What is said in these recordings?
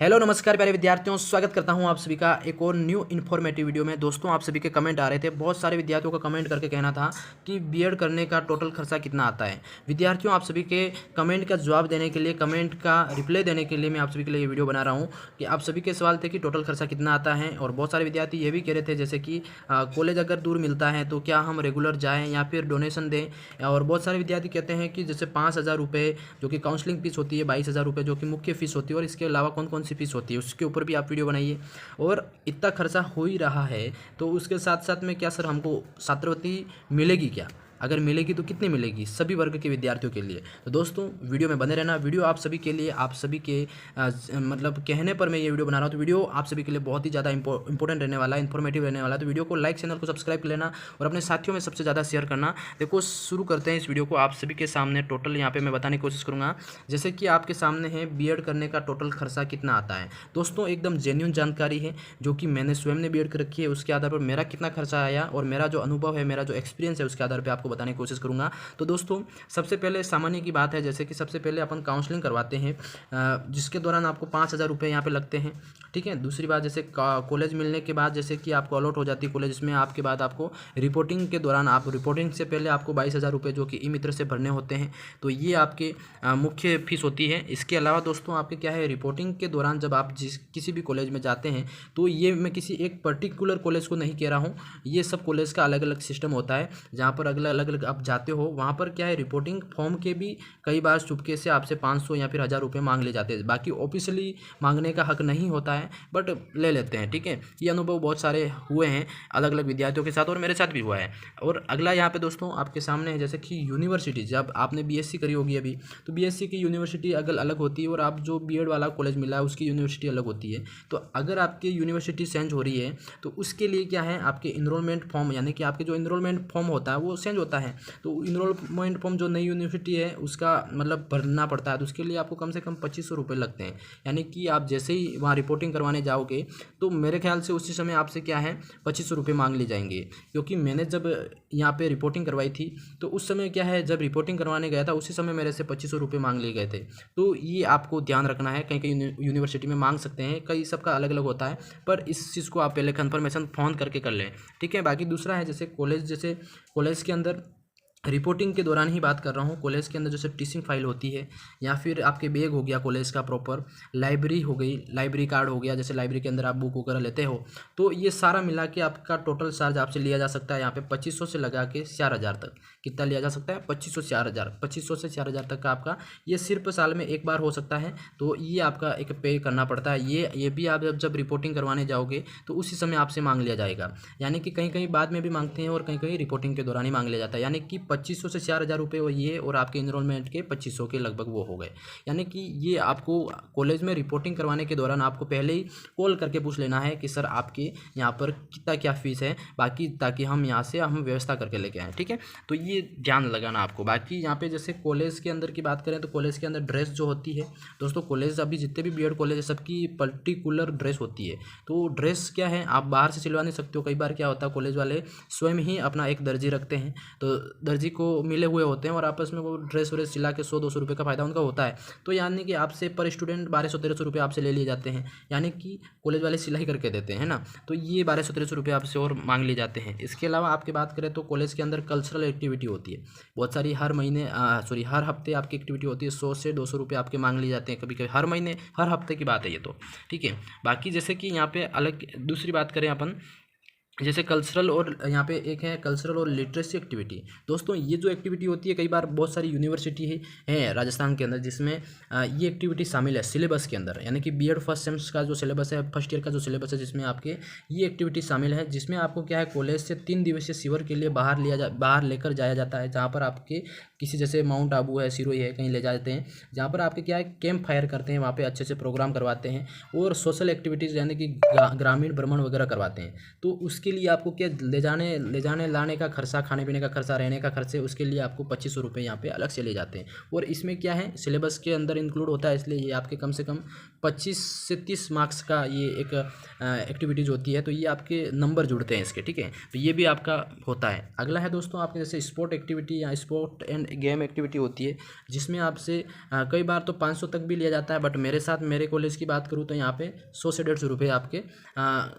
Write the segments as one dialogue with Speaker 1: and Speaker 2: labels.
Speaker 1: Hello नमस्कार प्यारे विद्यार्थियों, स्वागत करता हूं आप सभी का एक और न्यू इन्फॉर्मेटिव वीडियो में। दोस्तों, आप सभी के कमेंट आ रहे थे, बहुत सारे विद्यार्थियों का कमेंट करके कहना था कि बीएड करने का टोटल खर्चा कितना आता है। विद्यार्थियों, आप सभी के कमेंट का जवाब देने के लिए, कमेंट का रिप्लाई देने के लिए मैं आप सभी के लिए ये वीडियो बना रहा हूँ कि आप सभी के सवाल थे कि टोटल खर्चा कितना आता है। और बहुत सारे विद्यार्थी ये भी कह रहे थे जैसे कि कॉलेज अगर दूर मिलता है तो क्या हम रेगुलर जाएँ या फिर डोनेशन दें। और बहुत सारे विद्यार्थी कहते हैं कि जैसे 5,000 रुपये जो कि काउंसलिंग फीस होती है, 22,000 रुपये जो कि मुख्य फीस होती है, और इसके अलावा कौन कौन सी फीस होती है उसके ऊपर भी आप वीडियो बनाइए। और इतना खर्चा हो ही रहा है तो उसके साथ साथ में क्या सर हमको छात्रवृत्ति मिलेगी क्या? अगर मिलेगी तो कितनी मिलेगी सभी वर्ग के विद्यार्थियों के लिए? तो दोस्तों, वीडियो में बने रहना। वीडियो आप सभी के लिए, आप सभी के मतलब कहने पर मैं ये वीडियो बना रहा हूँ, तो वीडियो आप सभी के लिए बहुत ही ज़्यादा इंपॉर्टेंट रहने वाला है, इन्फॉर्मेटिव रहने वाला है। तो वीडियो को लाइक, चैनल को सब्सक्राइब कर लेना और अपने साथियों में सबसे ज़्यादा शेयर करना। देखो, शुरू करते हैं इस वीडियो को। आप सभी के सामने टोटल यहाँ पे मैं बताने की कोशिश करूँगा। जैसे कि आपके सामने है बीएड करने का टोटल खर्चा कितना आता है। दोस्तों, एकदम जेन्युइन जानकारी है जो कि मैंने स्वयं ने बीएड कर रखी है। उसके आधार पर मेरा कितना खर्चा आया और मेरा जो अनुभव है, मेरा जो एक्सपीरियंस है, उसके आधार पर आपको बताने की कोशिश करूँगा। तो दोस्तों, सबसे पहले सामान्य की बात है, जैसे कि सबसे पहले अपन काउंसलिंग करवाते हैं जिसके दौरान आपको 5,000 रुपये यहाँ पे लगते हैं। ठीक है। दूसरी बात, जैसे कॉलेज मिलने के बाद जैसे कि आपको अलॉट हो जाती है कॉलेज में, आपके बाद आपको रिपोर्टिंग के दौरान, आप रिपोर्टिंग से पहले आपको 22,000 रुपये जो कि ई मित्र से भरने होते हैं। तो ये आपके मुख्य फीस होती है। इसके अलावा दोस्तों आपके क्या है, रिपोर्टिंग के दौरान जब आप किसी भी कॉलेज में जाते हैं, तो ये मैं किसी एक पर्टिकुलर कॉलेज को नहीं कह रहा हूँ, ये सब कॉलेज का अलग अलग सिस्टम होता है। जहाँ पर अलग अलग आप जाते हो, वहाँ पर क्या है, रिपोर्टिंग फॉर्म के भी कई बार चुपके से आपसे 500 या फिर 1,000 रुपये मांग ले जाते हैं। बाकी ऑफिशियली मांगने का हक नहीं होता है, बट ले लेते हैं। ठीक है। ये अनुभव बहुत सारे हुए हैं अलग अलग विद्यार्थियों के साथ, और मेरे साथ भी हुआ है। और अगला यहाँ पे दोस्तों आपके सामने है, जैसे कि यूनिवर्सिटी, जब आपने बीएससी करी होगी अभी, तो बीएससी की यूनिवर्सिटी अगर अलग होती है और आप जो बीएड वाला कॉलेज मिला है उसकी यूनिवर्सिटी अलग होती है। तो अगर आपकी यूनिवर्सिटी चेंज हो रही है तो उसके लिए क्या है, आपके इनरोलमेंट फॉर्म, यानी कि आपके जो इनरोलमेंट फॉर्म होता है वो चेंज होता है। तो इनरोलमेंट फॉर्म जो नई यूनिवर्सिटी है उसका मतलब भरना पड़ता है। तो उसके लिए आपको कम से कम 2,500 रुपये लगते हैं। यानी कि आप जैसे ही वहाँ रिपोर्टिंग करवाने जाओगे तो मेरे ख्याल से उसी समय आपसे क्या है, 2,500 रुपये मांग लिए जाएंगे। क्योंकि मैंने जब यहाँ पे रिपोर्टिंग करवाई थी तो उस समय क्या है, जब रिपोर्टिंग करवाने गया था उसी समय मेरे से 2,500 रुपये मांग लिए गए थे। तो ये आपको ध्यान रखना है, कहीं कहीं यूनिवर्सिटी में मांग सकते हैं, कई सबका अलग अलग होता है, पर इस चीज़ को आप पहले कन्फर्मेशन फ़ोन करके कर लें। ठीक है। बाकी दूसरा है, जैसे कॉलेज के अंदर रिपोर्टिंग के दौरान ही बात कर रहा हूँ। कॉलेज के अंदर जैसे टीचिंग फाइल होती है, या फिर आपके बैग हो गया कॉलेज का प्रॉपर, लाइब्रेरी हो गई, लाइब्रेरी कार्ड हो गया, जैसे लाइब्रेरी के अंदर आप बुक वगैरह लेते हो, तो ये सारा मिला के आपका टोटल चार्ज आपसे लिया जा सकता है यहाँ पे 2,500 से लगा के 4,000 तक। कितना लिया जा सकता है? 2,500 से 4,000, 2,500 से 4,000 तक का आपका ये सिर्फ साल में एक बार हो सकता है। तो ये आपका एक पे करना पड़ता है। ये भी आप जब रिपोर्टिंग करवाने जाओगे तो उसी समय आपसे मांग लिया जाएगा। यानी कि कहीं कहीं बाद में भी मांगते हैं और कहीं कहीं रिपोर्टिंग के दौरान ही मांग लिया जाता है। यानी कि 2,500 से 4,000 रुपये वो ये, और आपके इनरोलमेंट के 2,500 के लगभग वो हो गए। यानी कि ये आपको कॉलेज में रिपोर्टिंग करवाने के दौरान आपको पहले ही कॉल करके पूछ लेना है कि सर आपके यहाँ पर कितना क्या फीस है, बाकी ताकि हम यहाँ से हम व्यवस्था करके लेके आएँ। ठीक है। तो ये ध्यान लगाना आपको। बाकी यहाँ पे जैसे कॉलेज के अंदर की बात करें तो कॉलेज के अंदर ड्रेस जो होती है दोस्तों, कॉलेज अभी जितने भी बीएड कॉलेज है सबकी पर्टिकुलर ड्रेस होती है। तो ड्रेस क्या है, आप बाहर से सिलवा नहीं सकते हो। कई बार क्या होता है, कॉलेज वाले स्वयं ही अपना एक दर्जी रखते हैं, तो दर्जी को मिले हुए होते हैं और आपस में वो ड्रेस व्रेस सिला के 100-200 रुपये का फ़ायदा उनका होता है। तो यानी कि आपसे पर स्टूडेंट 1,200-1,300 रुपये आपसे ले लिए जाते हैं। यानी कि कॉलेज वाले सिलाई करके देते हैं ना, तो ये 1,200-1,300 रुपये आपसे और मांग लिए जाते हैं। इसके अलावा आपकी बात करें तो कॉलेज के अंदर कल्चरल एक्टिविटी होती है बहुत सारी, हर हफ्ते आपकी एक्टिविटी होती है। 100 से 200 रुपये आपके मांग लिए जाते हैं कभी कभी, हर महीने, हर हफ्ते की बात है ये तो। ठीक है। बाकी जैसे कि यहाँ पे अलग दूसरी बात करें अपन, जैसे कल्चरल, और यहाँ पे एक है कल्चरल और लिटरेसी एक्टिविटी। दोस्तों, ये जो एक्टिविटी होती है, कई बार बहुत सारी यूनिवर्सिटी है राजस्थान के अंदर जिसमें ये एक्टिविटी शामिल है सिलेबस के अंदर। यानी कि बीएड फर्स्ट सेमेस्टर का जो सिलेबस है, फर्स्ट ईयर का जो सिलेबस है, जिसमें आपके ये एक्टिविटी शामिल है, जिसमें आपको क्या है, कॉलेज से 3 दिवसीय शिविर के लिए बाहर लेकर जाया जाता है। जहाँ पर आपके किसी, जैसे माउंट आबू है, सिरोही है, कहीं ले जाते हैं, जहाँ पर आपके क्या है, कैंप फायर करते हैं, वहाँ पे अच्छे से प्रोग्राम करवाते हैं, और सोशल एक्टिविटीज़ यानी कि ग्रामीण भ्रमण वगैरह करवाते हैं। तो उसके लिए आपको क्या, ले जाने लाने का खर्चा, खाने पीने का खर्चा, रहने का खर्चे, उसके लिए आपको 2,500 रुपये यहाँ पे अलग से ले जाते हैं। और इसमें क्या है, सिलेबस के अंदर इंक्लूड होता है, इसलिए ये आपके कम से कम 25 से 30 मार्क्स का ये एक एक्टिविटीज़ होती है। तो ये आपके नंबर जुड़ते हैं इसके। ठीक है। तो ये भी आपका होता है। अगला है दोस्तों आपके जैसे स्पोर्ट एक्टिविटी या स्पोर्ट एंड गेम एक्टिविटी होती है जिसमें आपसे कई बार तो 500 तक भी लिया जाता है, बट मेरे साथ मेरे कॉलेज की बात करूँ तो यहाँ पे 100 से 150 रुपये आपके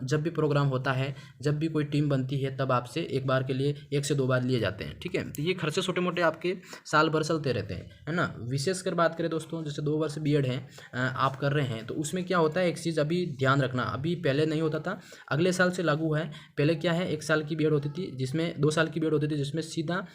Speaker 1: जब भी प्रोग्राम होता है, जब भी कोई टीम बनती है, तब आपसे एक बार के लिए 1 से 2 बार लिए जाते हैं। ठीक है, तो ये खर्चे छोटे मोटे आपके साल भर चलते रहते हैं, है ना। विशेषकर बात करें दोस्तों, जैसे 2 वर्ष बीएड है आप कर रहे हैं, तो उसमें क्या होता है, एक चीज़ अभी ध्यान रखना, अभी पहले नहीं होता था, अगले साल से लागू है। पहले क्या है, 1 साल की बीएड होती थी, जिसमें 2 साल की बीएड होती थी, जिसमें सीधा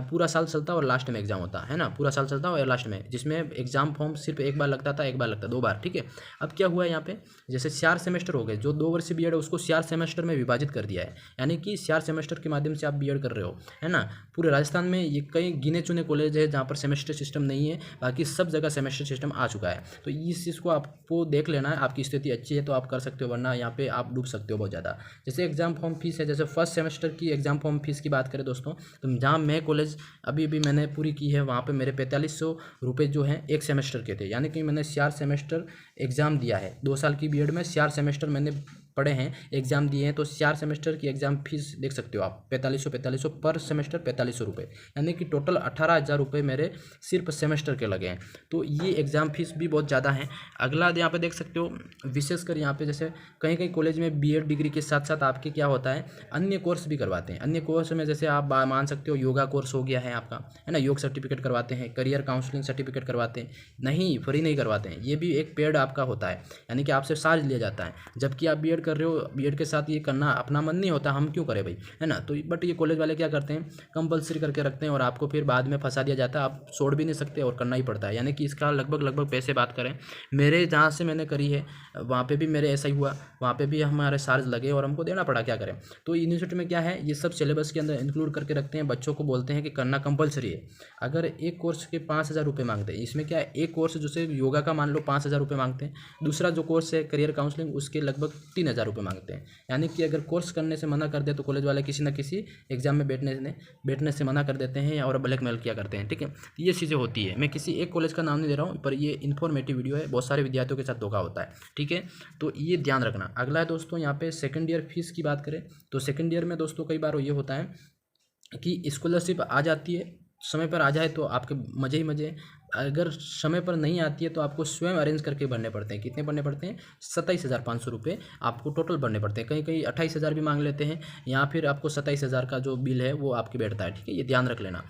Speaker 1: पूरा साल चलता और लास्ट में एग्जाम होता है ना, पूरा साल चलता और लास्ट में, जिसमें एग्जाम फॉर्म सिर्फ एक बार लगता था, एक बार लगता 2 बार। ठीक है, अब क्या हुआ है यहाँ पे, जैसे 4 सेमेस्टर हो गए, जो 2 वर्ष बीएड है उसको 4 सेमेस्टर में विभाजित कर दिया है, यानी कि 4 सेमेस्टर के माध्यम से आप बीएड कर रहे हो, है ना। पूरे राजस्थान में ये कई गिने चुने कॉलेज है जहाँ पर सेमेस्टर सिस्टम नहीं है, बाकी सब जगह सेमेस्टर सिस्टम आ चुका है। तो इस चीज़ को आपको देख लेना है, आपकी स्थिति अच्छी है तो आप कर सकते हो, वरना यहाँ पे आप डूब सकते हो बहुत ज़्यादा। जैसे एग्जाम फॉर्म फीस है, जैसे फर्स्ट सेमेस्टर की एग्जाम फॉर्म फीस की बात करें दोस्तों, तो जहाँ मैं कॉलेज अभी मैंने पूरी की है, वहाँ पे मेरे 4500 रुपये जो हैं 1 सेमेस्टर के थे, यानी कि मैंने 4 सेमेस्टर एग्ज़ाम दिया है। 2 साल की बीएड में 4 सेमेस्टर मैंने पढ़े हैं, एग्ज़ाम दिए हैं, तो 4 सेमेस्टर की एग्ज़ाम फीस देख सकते हो आप, 4500 पर सेमेस्टर 4500 रुपये, यानी कि टोटल 18,000 रुपये मेरे सिर्फ सेमेस्टर के लगे हैं। तो ये एग्ज़ाम फीस भी बहुत ज़्यादा है। अगला यहाँ पे देख सकते हो, विशेषकर यहाँ पे जैसे कहीं कॉलेज में बीएड डिग्री के साथ साथ आपके क्या होता है, अन्य कोर्स भी करवाते हैं। अन्य कोर्स में जैसे आप मान सकते हो योगा कोर्स हो गया है आपका, है ना, योग सर्टिफिकेट करवाते हैं, करियर काउंसलिंग सर्टिफिकेट करवाते हैं, नहीं फ्री नहीं करवाते हैं, ये भी एक पेड आपका होता है, यानी कि आपसे चार्ज लिया जाता है। जबकि आप बीएड कर रहे हो, बीएड के साथ ये करना अपना मन नहीं होता, हम क्यों करें भाई, है ना। तो बट ये कॉलेज वाले क्या करते हैं, कंपलसरी करके रखते हैं और आपको फिर बाद में फंसा दिया जाता है, आप छोड़ भी नहीं सकते और करना ही पड़ता है। यानी कि इसका लगभग पैसे बात करें, मेरे जहाँ से मैंने करी है वहाँ पे भी मेरे ऐसा ही हुआ, वहाँ पे भी हमारे चार्ज लगे और हमको देना पड़ा, क्या करें। तो यूनिवर्सिटी में क्या है, ये सब सिलेबस के अंदर इंक्लूड करके रखते हैं, बच्चों को बोलते हैं कि करना कंपलसरी है। अगर एक कोर्स के 5,000 रुपये मांगते हैं, इसमें क्या है, एक कोर्स जैसे योगा का मान लो 5,000 रुपये मांगते हैं, दूसरा जो कोर्स है करियर काउंसलिंग उसके लगभग 3,000 रुपये मांगते हैं। यानी कि अगर कोर्स करने से मना कर दे तो कॉलेज वाले किसी न किसी एग्जाम में बैठने से मना कर देते हैं और ब्लैकमेल किया करते हैं। ठीक है, ये चीज़ें होती है। मैं किसी एक कॉलेज का नाम नहीं दे रहा हूँ, पर ये इन्फॉर्मेटिव वीडियो है, बहुत सारे विद्यार्थियों के साथ धोखा होता है। ठीक है, तो ये ध्यान रखना। अगला है दोस्तों, यहाँ पे सेकेंड ईयर फीस की बात करें तो सेकेंड ईयर में दोस्तों कई बार ये होता है कि स्कॉलरशिप आ जाती है, समय पर आ जाए तो आपके मज़े ही मज़े, अगर समय पर नहीं आती है तो आपको स्वयं अरेंज करके भरने पड़ते हैं। कितने भरने पड़ते हैं, 27,500 रुपये आपको टोटल भरने पड़ते हैं। कहीं 28,000 भी मांग लेते हैं, या फिर आपको 27,000 का जो बिल है वो आपके बैठता है। ठीक है, ये ध्यान रख लेना।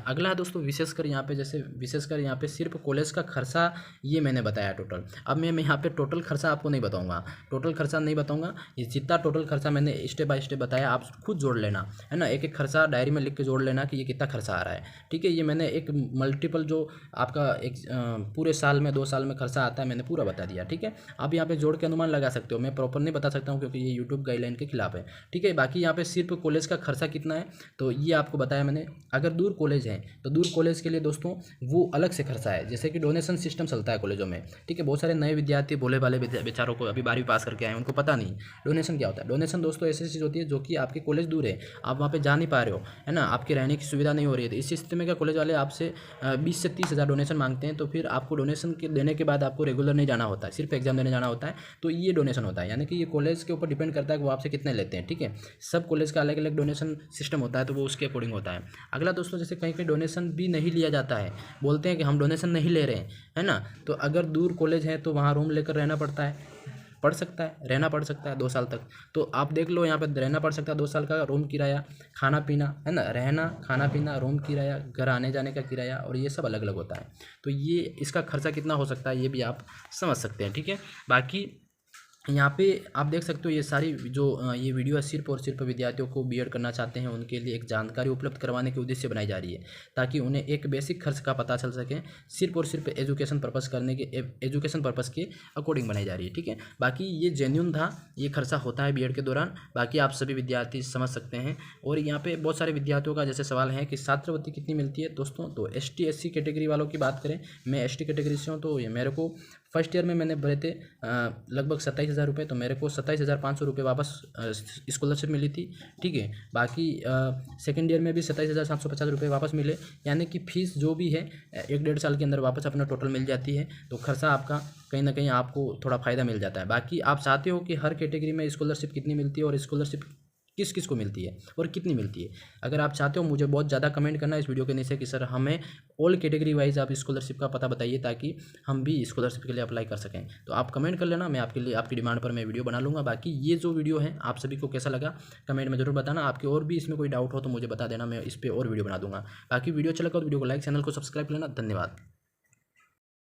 Speaker 1: अगला है दोस्तों, विशेषकर यहाँ पे सिर्फ कॉलेज का खर्चा ये मैंने बताया टोटल। अब मैं यहाँ पे टोटल खर्चा आपको नहीं बताऊँगा, ये जितना टोटल खर्चा मैंने स्टेप बाय स्टेप बताया आप खुद जोड़ लेना, है ना। एक खर्चा डायरी में लिख के जोड़ लेना कि ये कितना खर्चा आ रहा है। ठीक है, ये मैंने एक मल्टीपल जो आपका एक पूरे साल में 2 साल में खर्चा आता है मैंने पूरा बता दिया। ठीक है, आप यहाँ पे जोड़ के अनुमान लगा सकते हो, मैं प्रॉपर नहीं बता सकता हूँ क्योंकि ये यूट्यूब गाइडलाइन के खिलाफ है। ठीक है, बाकी यहाँ पे सिर्फ कॉलेज का खर्चा कितना है तो ये आपको बताया मैंने। अगर दूर कॉलेज है तो दूर कॉलेज के लिए दोस्तों वो अलग से खर्चा है, जैसे कि डोनेशन सिस्टम चलता है कॉलेजों में। ठीक है, बहुत सारे नए विद्यार्थी भोले भाले बेचारों को अभी 12वीं पास करके आए, उनको पता नहीं डोनेशन क्या होता है। डोनेशन दोस्तों ऐसी चीज़ होती है जो कि आपके कॉलेज दूर है, आप वहाँ पे जा नहीं पा रहे हो, है ना, आपकी रहने की सुविधा नहीं हो रही है, तो इस स्थिति में क्या कॉलेज वाले आपसे 20 से 30,000 डोनेशन मांगते हैं। तो फिर आपको डोनेशन के देने के बाद आपको रेगुलर नहीं जाना होता है, सिर्फ एग्जाम देने जाना होता है, तो ये डोनेशन होता है। यानी कि ये कॉलेज के ऊपर डिपेंड करता है कि वो आपसे कितने लेते हैं। ठीक है, सब कॉलेज का अलग अलग डोनेशन सिस्टम होता है, तो वो उसके अकॉर्डिंग होता है। अगला दोस्तों, जैसे कहीं डोनेशन भी नहीं लिया जाता है, बोलते हैं कि हम डोनेशन नहीं ले रहे हैं, है ना, तो अगर दूर कॉलेज है तो वहाँ रूम लेकर रहना पड़ता है, रहना पड़ सकता है 2 साल तक। तो आप देख लो, यहाँ पे रहना पड़ सकता है 2 साल का, रूम किराया, खाना पीना, है ना, रहना, खाना पीना, रूम किराया, घर आने जाने का किराया, और ये सब अलग अलग होता है। तो ये इसका खर्चा कितना हो सकता है ये भी आप समझ सकते हैं। ठीक है, बाकी यहाँ पे आप देख सकते हो ये सारी जो ये वीडियो है सिर्फ और सिर्फ विद्यार्थियों को बीएड करना चाहते हैं उनके लिए एक जानकारी उपलब्ध करवाने के उद्देश्य से बनाई जा रही है, ताकि उन्हें एक बेसिक खर्च का पता चल सके। सिर्फ और सिर्फ एजुकेशन पर्पस के अकॉर्डिंग बनाई जा रही है। ठीक है, बाकी ये जेन्युइन था, ये खर्चा होता है बीएड के दौरान, बाकी आप सभी विद्यार्थी समझ सकते हैं। और यहाँ पे बहुत सारे विद्यार्थियों का जैसे सवाल है कि छात्रवृत्ति कितनी मिलती है दोस्तों, तो ST SC कैटेगरी वालों की बात करें, मैं ST कैटेगरी से हूँ, तो ये मेरे को फर्स्ट ईयर में मैंने भरे थे लगभग 27,000 रुपये, तो मेरे को 27,500 रुपये वापस स्कॉलरशिप मिली थी। ठीक है, बाकी सेकेंड ईयर में भी 27,750 रुपये वापस मिले, यानी कि फ़ीस जो भी है 1-1.5 साल के अंदर वापस अपना टोटल मिल जाती है। तो खर्चा आपका कहीं ना कहीं आपको थोड़ा फ़ायदा मिल जाता है। बाकी आप चाहते हो कि हर कैटेगरी में स्कॉलरशिप कितनी मिलती है और स्कॉलरशिप किस किस को मिलती है और कितनी मिलती है। अगर आप चाहते हो मुझे बहुत ज़्यादा कमेंट करना इस वीडियो के नीचे कि सर हमें ऑल कैटेगरी वाइज आप स्कॉलरशिप का पता बताइए ताकि हम भी स्कॉलरशिप के लिए अप्लाई कर सकें। तो आप कमेंट कर लेना, मैं आपके लिए आपकी डिमांड पर मैं वीडियो बना लूँगा। बाकी ये जो वीडियो है आप सभी को कैसा लगा कमेंट में जरूर बताना। आपके और भी इसमें कोई डाउट हो तो मुझे बता देना, मैं इस पर और वीडियो बना दूंगा। बाकी वीडियो अच्छा लगा तो वीडियो को लाइक, चैनल को सब्सक्राइब कर लेना। धन्यवाद।